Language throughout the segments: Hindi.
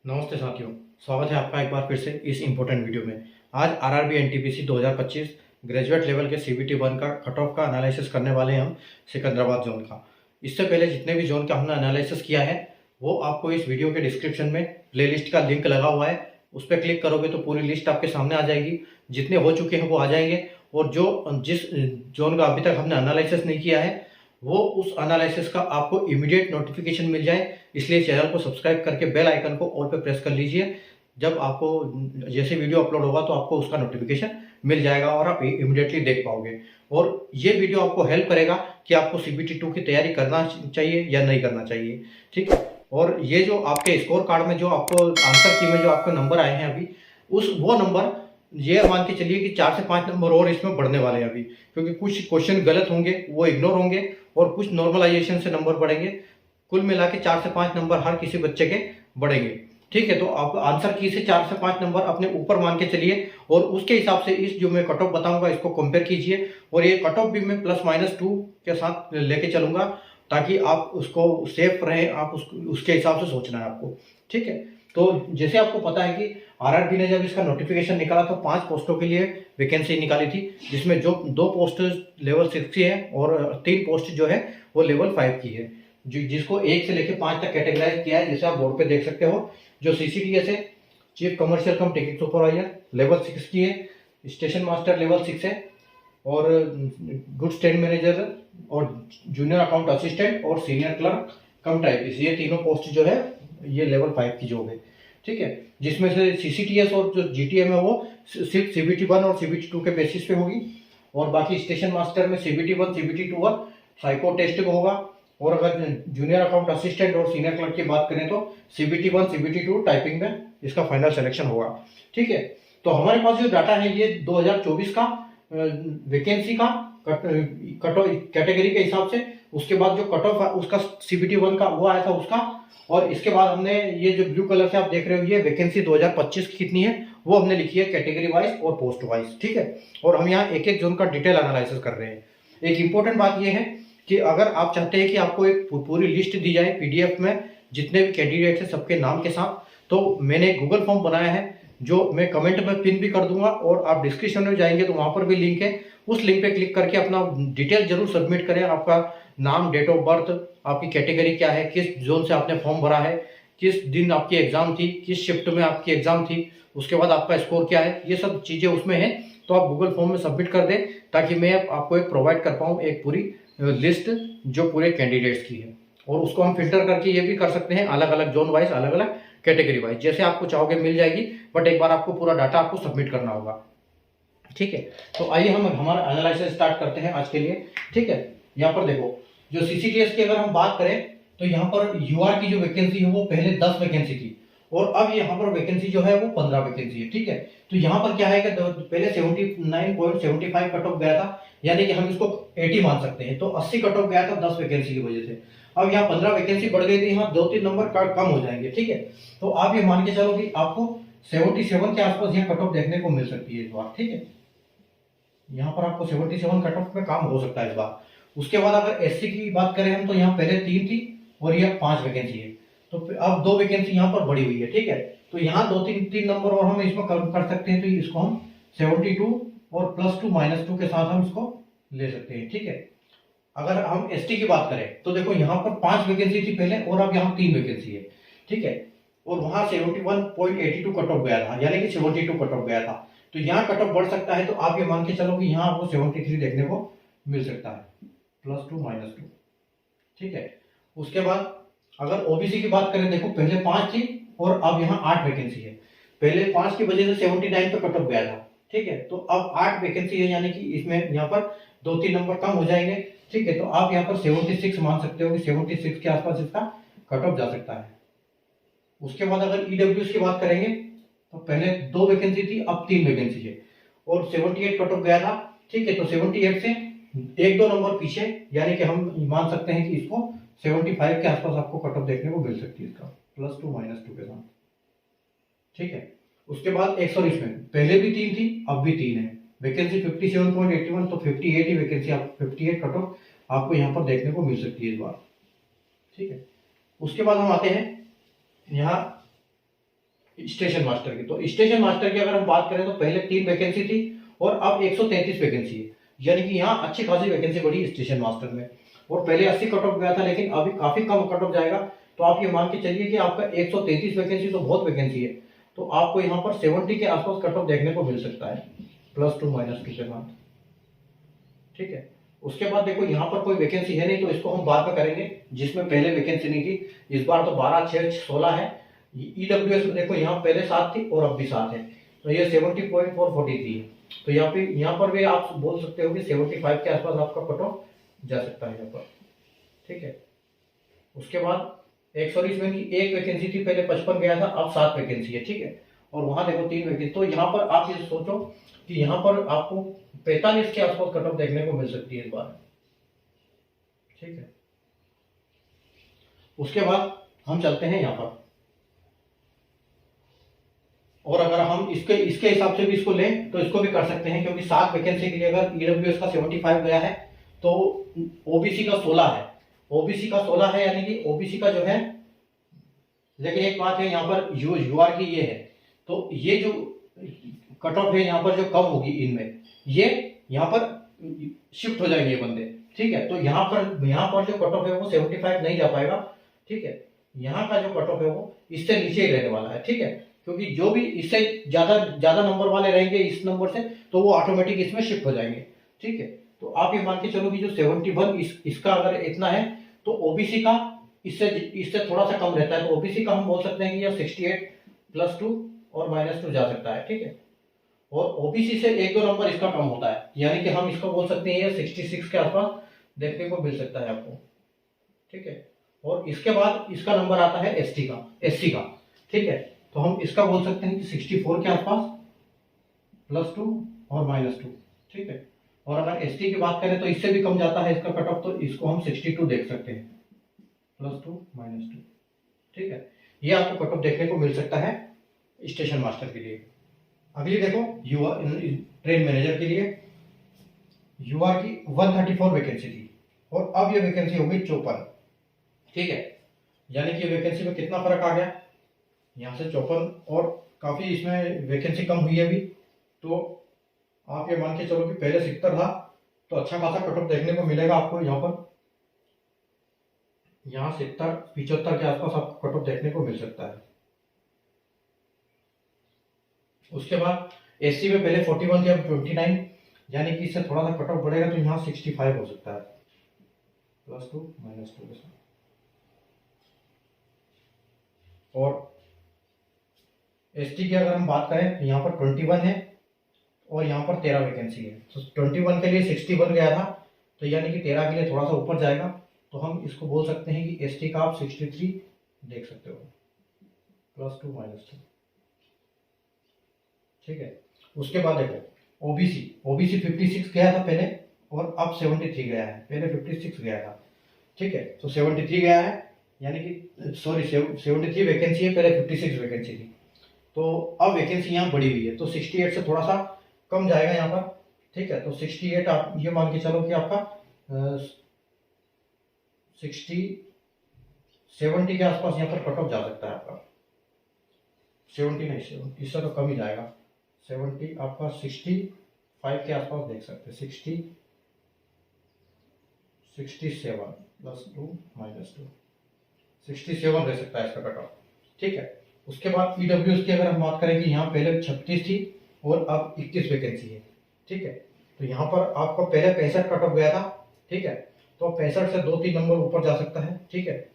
नमस्ते साथियों, स्वागत है आपका एक बार फिर से इस इम्पोर्टेंट वीडियो में। आज आरआरबी एनटीपीसी 2025 ग्रेजुएट लेवल के सीबीटी 1 का कट ऑफ का एनालिसिस करने वाले हैं हम सिकंदराबाद जोन का। इससे पहले जितने भी जोन का हमने एनालिसिस किया है वो आपको इस वीडियो के डिस्क्रिप्शन में प्लेलिस्ट का लिंक लगा हुआ है, उस पर क्लिक करोगे तो पूरी लिस्ट आपके सामने आ जाएगी। जितने हो चुके हैं वो आ जाएंगे, और जो जिस जोन का अभी तक हमने एनालिसिस नहीं किया है वो उस एनालिसिस का आपको इमीडिएट नोटिफिकेशन मिल जाए, इसलिए चैनल को सब्सक्राइब करके बेल आइकन को ऑल पे प्रेस कर लीजिए। जब आपको जैसे वीडियो अपलोड होगा तो आपको उसका नोटिफिकेशन मिल जाएगा और आप इमीडिएटली देख पाओगे। और ये वीडियो आपको हेल्प करेगा कि आपको सीबीटी 2 की तैयारी करना चाहिए या नहीं करना चाहिए, ठीक है। और ये जो आपके स्कोर कार्ड में जो आपको आंसर की में जो आपको नंबर आए हैं अभी, उस वो नंबर ये मान के चलिए कि 4 से 5 नंबर और इसमें बढ़ने वाले हैं अभी, क्योंकि कुछ क्वेश्चन गलत होंगे वो इग्नोर होंगे और कुछ नॉर्मलाइजेशन से नंबर बढ़ेंगे। कुल मिला के 4 से 5 नंबर हर किसी बच्चे के बढ़ेंगे, ठीक है। तो आप आंसर की से 4 से 5 नंबर अपने ऊपर मान के चलिए, और उसके हिसाब से इस जो मैं कट ऑफ बताऊंगा इसको कंपेयर कीजिए। और ये कट ऑफ भी मैं +-2 के साथ लेके चलूंगा, ताकि आप उसको सेफ रहे, आप उसके हिसाब से सोचना है आपको, ठीक है। तो जैसे आपको पता है कि आरआरबी ने जब इसका नोटिफिकेशन निकाला तो 5 पोस्टों के लिए वैकेंसी निकाली थी, जिसमें जो 2 पोस्ट लेवल 6 की है और 3 पोस्ट जो है वो लेवल 5 की है, जिसको 1 से लेकर 5 तक कैटेगराइज किया है, जैसे आप बोर्ड पे देख सकते हो। जो सीसीटीएस है, चीफ कमर्शियल कम टिकट सुपरवाइजर, लेवल 6 की है। स्टेशन मास्टर लेवल 6 है, और गुड्स ट्रेन मैनेजर और जूनियर अकाउंट असिस्टेंट और सीनियर क्लर्क कम टाइपिस्ट, ये तीनों पोस्ट जो है ये लेवल 5 की जॉब है, ठीक है। जिसमें से सीसीटीएस और जो जीटीएम है वो सिर्फ सीबीटी 1 और सीबीटी 2 के बेसिस पे होगी, और बाकी स्टेशन मास्टर में सीबीटी 1 सीबीटी 2 और साइको टेस्ट को होगा। और अगर जूनियर अकाउंट असिस्टेंट और सीनियर क्लर्क की बात करें तो सीबीटी 1 सीबीटी 2 टाइपिंग में इसका फाइनल सिलेक्शन होगा, ठीक है। तो हमारे पास जो डाटा है ये 2024 का वैकेंसी का कट कैटेगरी के हिसाब से, उसके बाद जो कट ऑफ उसका सीबीटी 1 का वो आया था उसका, और इसके बाद हमने ये जो ब्लू कलर से आप देख रहे हो ये वैकेंसी 2025 की कितनी है वो हमने लिखी है कैटेगरी वाइज और पोस्ट वाइज, ठीक है। और हम यहाँ एक एक जोन का डिटेल एनालिसिस कर रहे हैं। एक इंपॉर्टेंट बात ये है कि अगर आप चाहते हैं कि आपको एक पूरी लिस्ट दी जाए पीडीएफ में जितने भी कैंडिडेट हैं सबके नाम के साथ, तो मैंने गूगल फॉर्म बनाया है जो मैं कमेंट में पिन भी कर दूंगा, और आप डिस्क्रिप्शन में जाएंगे तो वहां पर भी लिंक है, उस लिंक पे क्लिक करके अपना डिटेल जरूर सबमिट करें। आपका नाम, डेट ऑफ बर्थ, आपकी कैटेगरी क्या है, किस जोन से आपने फॉर्म भरा है, किस दिन आपकी एग्जाम थी, किस शिफ्ट में आपकी एग्जाम थी, उसके बाद आपका स्कोर क्या है, ये सब चीजें उसमें है। तो आप गूगल फॉर्म में सबमिट कर दें, ताकि मैं आपको एक प्रोवाइड कर पाऊँ एक पूरी लिस्ट जो पूरे कैंडिडेट्स की है। और उसको हम फिल्टर करके ये भी कर सकते हैं अलग अलग जोन वाइज, अलग अलग कैटेगरी वाइज, जैसे आपको चाहोगे मिल जाएगी, बट एक बार आपको पूरा डाटा आपको सबमिट करना होगा, ठीक है। तो आइए हम हमारा एनालिसिस स्टार्ट करते हैं आज के लिए, ठीक है। यहाँ पर देखो, जो सीसीटीएस की अगर हम बात करें तो यहाँ पर यूआर की जो वैकेंसी है वो पहले 10 वैकेंसी थी, और अब यहाँ पर वैकेंसी जो है वो 15 वैकेंसी है, ठीक है। तो यहाँ पर क्या है कि पहले 79.75 कट ऑफ गया था, यानी कि हम इसको 80 मान सकते हैं। तो 80 कट ऑफ गया था 10 वैकेंसी की वजह से। अब यहाँ 15 वैकेंसी बढ़ गई थी, यहाँ 2-3 नंबर कम हो जाएंगे, ठीक है। तो आप ये मान के चलो कि आपको 77 के आसपास यहाँ कट ऑफ देखने को मिल सकती है इस बार, ठीक है। यहाँ पर आपको 77 कट ऑफ पे काम हो सकता है इस बार। उसके बाद अगर एससी की बात करें हम, तो यहाँ पहले 3 थी और ये 5 वैकेंसी है, तो अब 2 वैकेंसी यहाँ पर बढ़ी हुई है, ठीक है। तो यहाँ 2-3 नंबर और हम इसमें कर सकते हैं, तो इसको हम 72 और +2 -2 के साथ हम इसको ले सकते हैं, ठीक है। अगर हम एसटी की बात करें तो देखो यहाँ पर 5 वैकेंसी थी पहले, और अब यहाँ 3 वैकेंसी है, ठीक है। और वहां 71.82 कट ऑफ गया था, यानी कि 72 कट ऑफ गया था। तो यहाँ कट ऑफ बढ़ सकता है, तो आप ये मान के चलो कि यहाँ आपको 73 देखने को मिल सकता है, +2 -2, ठीक है। उसके बाद अगर ओबीसी की बात करें, देखो पहले 5 थी और अब यहाँ 8 वैकेंसी है। पहले 5 की वजह से 79 पे कट ऑफ गया था, ठीक है। तो अब 8 वैकेंसी है, यानी कि इसमें यहाँ पर 2-3 नंबर कम हो जाएंगे, ठीक है। तो आप यहाँ पर 76 मान सकते हो कि 76 के आसपास इसका कट ऑफ जा सकता है। उसके बाद अगर ईडब्ल्यूएस की बात करेंगे तो पहले 2 वैकेंसी थी, अब 3 वैकेंसी है, और 78 कट ऑफ गया था, ठीक है। तो 78 से 1-2 नंबर पीछे, यानी कि हम मान सकते हैं कि इसको 75 के आसपास आपको कट ऑफ देखने को मिल सकती है इसका, +2 -2 के साथ, ठीक है। उसके बाद 120 में पहले भी 3 थी, अब भी 3 है, वैकेंसी 57.81, तो 58 ही वैकेंसी, आप 58 कट ऑफ आपको यहाँ पर देखने को मिल सकती है इस बार, ठीक है। उसके बाद हम आते हैं यहाँ स्टेशन मास्टर की। तो स्टेशन मास्टर की अगर हम बात करें तो पहले 3 वैकेंसी थी और अब 133 वैकेंसी है, यानी कि यहाँ अच्छी खासी वैकेंसी बढ़ी स्टेशन मास्टर में। और पहले 80 कट ऑफ गया था, लेकिन अभी काफी कम कट ऑफ जाएगा। तो आप ये मान के चलिए कि आपका 133 वैकेंसी तो बहुत वैकेंसी है, तो आपको यहाँ पर 70 के आसपास कट ऑफ देखने को मिल सकता है, +2 -2 के बाद। ठीक है, उसके बाद देखो यहाँ पर कोई वैकेंसी है नहीं, तो इसको हम बाद में करेंगे, जिसमें पहले वैकेंसी नहीं थी। इस बार तो 12, 6, 16 है। ईडब्ल्यूएस में देखो यहाँ पहले 7 थी और अब भी 7 है, तो ये 70.443 है। तो यहाँ पर भी आप बोल सकते हो कि 75 के आसपास आपका कट ऑफ जा सकता है यहाँ पर। ठीक है, उसके बाद 120 में की एक वैकेंसी थी, पहले 55 गया था, अब 7 वैकेंसी है। ठीक है, और वहां देखो 3 वैकेंसी। तो यहाँ पर आप ये सोचो कि यहाँ पर आपको 45 के आसपास कट ऑफ देखने को मिल सकती है इस बार। ठीक है, उसके बाद हम चलते हैं यहाँ पर, और अगर हम इसके हिसाब से भी इसको लें तो इसको भी कर सकते हैं, क्योंकि 7 वैकेंसी के लिए अगर ईडब्ल्यूएस का 75 गया है तो ओबीसी का 16 है। ओबीसी का 16 है, यानी कि ओबीसी का जो है, लेकिन एक बात है यहाँ पर यूआर की ये है, तो ये जो कट ऑफ है यहाँ पर जो कम होगी इनमें, ये यहाँ पर शिफ्ट हो जाएंगे ये बंदे। ठीक है, तो यहाँ पर जो कट ऑफ है वो 75 नहीं जा पाएगा। ठीक है, यहाँ का जो कट ऑफ है वो इससे नीचे ही रहने वाला है। ठीक है, क्योंकि जो भी इससे ज्यादा नंबर वाले रहेंगे इस नंबर से, तो वो ऑटोमेटिक इसमें शिफ्ट हो जाएंगे। ठीक है, तो आप ये मान के चलो कि जो 71 इसका अगर इतना है, तो ओबीसी का इससे थोड़ा सा कम रहता है, तो ओबीसी का हम बोल सकते हैं कि यह 68 +2 और -2 जा सकता है। ठीक है, और ओबीसी से 1-2 नंबर इसका कम होता है, यानी कि हम इसको बोल सकते हैं ये 66 के आसपास देखने को मिल सकता है आपको। ठीक है, और इसके बाद इसका नंबर आता है एससी का। ठीक है, तो हम इसका बोल सकते हैं कि 64 के आसपास +2 और -2। ठीक है, और अगर एसटी की बात करें तो इससे भी कम जाता है इसका कट ऑफ, तो इसको हम 62 देख सकते हैं, +2 -2। ठीक है, ये आपको कट ऑफ देखने को मिल सकता है स्टेशन मास्टर के लिए। अगली देखो ट्रेन मैनेजर के लिए यूआर की 134 वैकेंसी थी और अब ये वैकेंसी हो गई 54। ठीक है, यानी कि वैकेंसी में कितना फर्क आ गया, यहाँ से 54, और काफी इसमें वैकेंसी कम हुई है अभी। तो आप ये मान के चलो कि पहले 70 था, तो अच्छा खासा कट ऑफ देखने को मिलेगा आपको यहाँ पर। यहाँ 70-75 के आसपास आपको कट ऑफ देखने को मिल सकता है। उसके बाद एससी में पहले 41 थी, अब 29, यानी कि इससे थोड़ा सा कट ऑफ बढ़ेगा, तो यहाँ 65 हो सकता है, +2 -2 के साथ। और एसटी की अगर हम बात करें तो यहाँ पर 21 है और यहाँ पर 13 वैकेंसी है। तो 21 के लिए 61 गया था, तो यानी कि 13 के लिए थोड़ा सा ऊपर जाएगा, तो हम इसको बोल सकते हैं कि एसटी का आप 63 देख सकते हो, +2 -2। ठीक है, उसके बाद देखो ओबीसी 56 गया था पहले और अब 73 गया है, पहले 56 गया था। ठीक है, तो 73 गया है, यानी कि 73 वैकेंसी है, पहले 56 वैकेंसी थी, तो अब वैकेंसी यहाँ बढ़ी हुई है, तो 68 से थोड़ा सा कम जाएगा यहाँ पर। ठीक है, तो 68 आप ये मान के चलो कि आपका 70 के आसपास यहाँ पर कट ऑफ जा सकता है आपका। 70 नहीं, इससे तो कम ही जाएगा, 70 आपका 65 के आसपास देख सकते हैं, 67 +2 -2, 67 रह सकता है इसका कट ऑफ। ठीक है, उसके बाद ईडब्ल्यूएस की अगर हम बात करें कि यहाँ पहले 36 थी और अब 21 वैकेंसी है। ठीक है, तो यहाँ पर आपका पहले 65 कट ऑफ गया था। ठीक है, तो 65 से 2-3 नंबर ऊपर जा सकता है। ठीक है,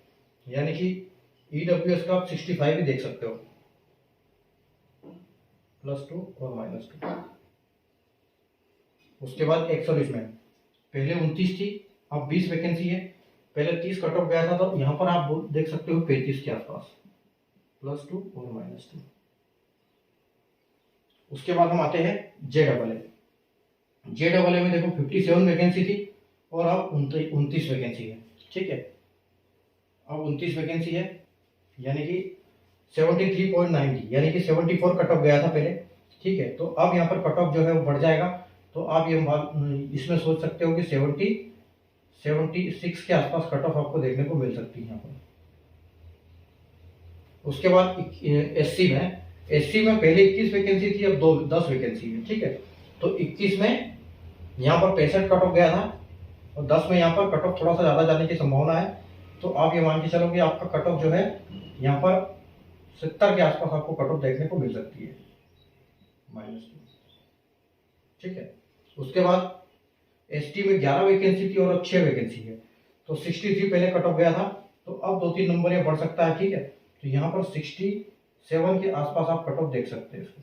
यानी कि ईडब्ल्यूएस का आप 65 भी देख सकते हो, +2 और -2। उसके बाद एक्सेल में पहले 29 थी, अब 20 वैकेंसी है, पहले 30 कट ऑफ गया था, तो यहाँ पर आप देख सकते हो 35 के आसपास, +2 और -2। उसके बाद हम आते हैं जे में देखो 57 वैकेंसी थी और अब 29 वैकेंसी है। ठीक है, अब 29 वैकेंसी है, यानी कि 73.90, यानी कि 74 कट ऑफ गया था पहले। ठीक है, तो अब यहाँ पर कट ऑफ जो है वो बढ़ जाएगा, तो आप ये इसमें सोच सकते हो कि 76 के आसपास कट ऑफ आपको देखने को मिल सकती है यहाँ पर। उसके बाद एससी में एससी में पहले 21 वैकेंसी थी, अब 10 वैकेंसी है, ठीक है। तो 21 में यहाँ पर 65 कट ऑफ गया था और 10 में यहाँ पर कट ऑफ थोड़ा सा ज़्यादा जाने की संभावना है। तो आप ये मान के चलो कि आपका कट ऑफ जो है यहाँ पर 70 के आसपास आपको कट ऑफ देखने को मिल सकती है, -2, ठीक है। उसके बाद एसटी में 11 वैकेंसी थी और अब 6 वैकेंसी है, तो 63 पहले कट ऑफ गया था, तो अब 2-3 नंबर ये बढ़ सकता है, ठीक है। तो यहाँ पर 67 के आसपास आप कट ऑफ देख सकते हैं इसको,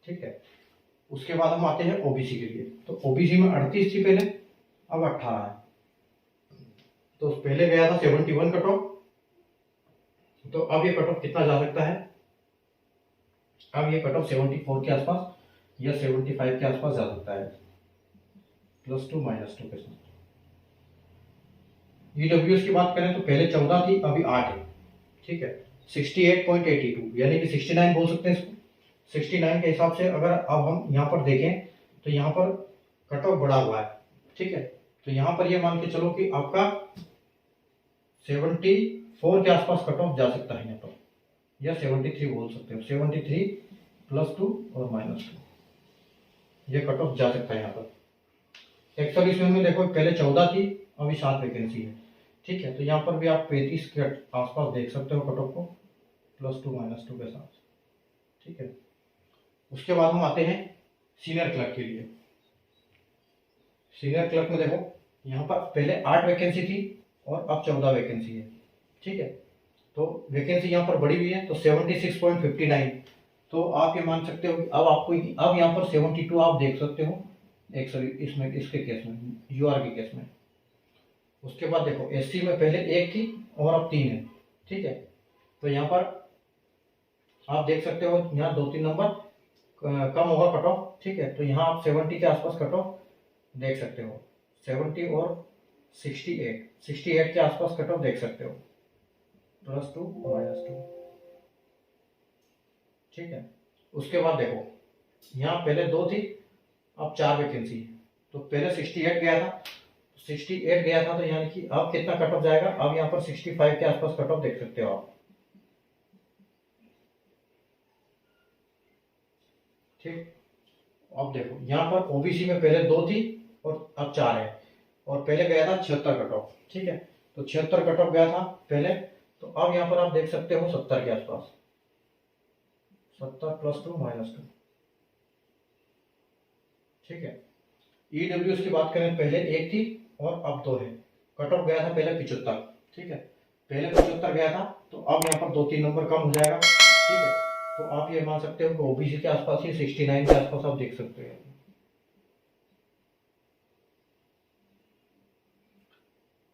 ठीक है। उसके बाद हम आते हैं ओबीसी के लिए। तो ओबीसी में 38 थी पहले, अब 18 है। तो पहले गया था 71 कट ऑफ, तो अब ये कट ऑफ कितना जा सकता है, अब ये कट ऑफ 74 के आसपास या 75 के आसपास जा सकता है, +2 -2 के साथ। ईडब्ल्यूएस की बात करें तो पहले 14 थी, अभी 8 है, ठीक है। 68.82 यानी कि 69 बोल सकते हैं इसको। 69 के हिसाब से अगर अब हम यहाँ पर देखें तो यहाँ पर कट ऑफ बढ़ा हुआ है, ठीक है। तो यहाँ पर ये मान के चलो कि आपका 74 के आसपास कट ऑफ जा सकता है यहाँ पर, या 73 बोल सकते हो, 73 +2 और -2 ये कट ऑफ जा सकता है यहाँ पर। एक्स में देखो पहले 14 थी, अभी 7 वैकेंसी है, ठीक है। तो यहाँ पर भी आप 35 के आसपास देख सकते हो कट ऑफ को, +2 -2 के साथ, ठीक है। उसके बाद हम आते हैं सीनियर क्लर्क के लिए। सीनियर क्लर्क में देखो यहाँ पर पहले 8 वैकेंसी थी और अब 14 वैकेंसी है, ठीक है। तो वैकेंसी यहाँ पर बढ़ी हुई है, तो 76.59, तो आप ये मान सकते हो कि अब आपको अब यहाँ पर 72 आप देख सकते हो इसमें, इसके केस में, यूआर के केस में। उसके बाद देखो एससी में पहले 1 थी और अब 3 है, ठीक है। तो यहाँ पर आप देख सकते हो यहाँ 2-3 नंबर कम होगा कट ऑफ, ठीक है। तो यहाँ आप 70 के आसपास कट ऑफ देख सकते हो, 70 और 68 के आसपास कट ऑफ देख सकते हो, +2 -2, ठीक है। उसके बाद देखो यहाँ पहले 2 थी, अब 4 वैकेंसी, तो पहले 68 गया था, 68 गया था, तो यानी कि अब कितना कट ऑफ जाएगा, अब यहाँ पर 65 के आसपास कट ऑफ देख सकते हो आप, ठीक। अब देखो यहाँ पर ओबीसी में पहले 2 थी और अब 4 है, और पहले गया था 76 कट ऑफ, ठीक है। तो 76 कट ऑफ गया था पहले, तो अब यहाँ पर आप देख सकते हो 70 के आसपास, 70 +2 -2, ठीक है। ईडब्ल्यूएस की बात करें पहले 1 थी और अब 2 है, कट ऑफ गया था पहले 75, ठीक है। पहले 75 गया था, तो अब यहाँ पर 2-3 नंबर कम हो जाएगा, ठीक है। तो आप ये मान सकते हो कि ओबीसी के आसपास ही 69 के आसपास आप देख सकते हो।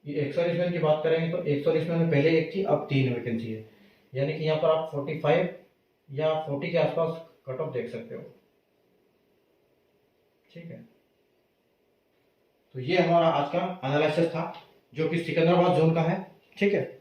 ये एक्स-सर्विसमैन की बात करेंगे तो एक्स-सर्विसमैन में पहले 1 थी, अब 3 वैकेंसी है, यानी कि यहाँ पर आप 45 या 40 के आसपास कट ऑफ देख सकते हो, ठीक है। तो ये हमारा आज का एनालिसिस था, जो कि सिकंदराबाद जोन का है, ठीक है।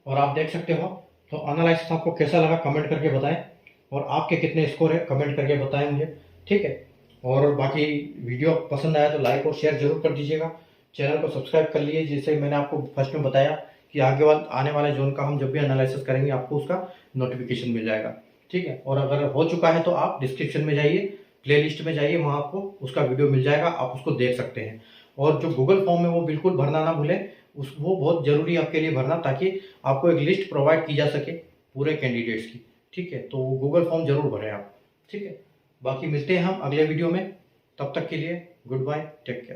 और आप देख सकते हो, तो एनालिसिस आपको कैसा लगा कमेंट करके बताएं, और आपके कितने स्कोर है कमेंट करके बताएं मुझे, ठीक है। और बाकी वीडियो पसंद आया तो लाइक और शेयर जरूर कर दीजिएगा, चैनल को सब्सक्राइब कर लिए, जैसे मैंने आपको फर्स्ट में बताया कि आगे आने वाले जोन का हम जब भी एनालिसिस करेंगे आपको उसका नोटिफिकेशन मिल जाएगा, ठीक है। और अगर हो चुका है तो आप डिस्क्रिप्शन में जाइए, प्लेलिस्ट में जाइए, वहाँ आपको उसका वीडियो मिल जाएगा, आप उसको देख सकते हैं। और जो गूगल फॉर्म है वो बिल्कुल भरना ना भूलें, वो बहुत ज़रूरी है आपके लिए भरना, ताकि आपको एक लिस्ट प्रोवाइड की जा सके पूरे कैंडिडेट्स की, ठीक है। तो गूगल फॉर्म जरूर भरें आप, ठीक है। बाकी मिलते हैं हम अगले वीडियो में, तब तक के लिए गुड बाय, टेक केयर।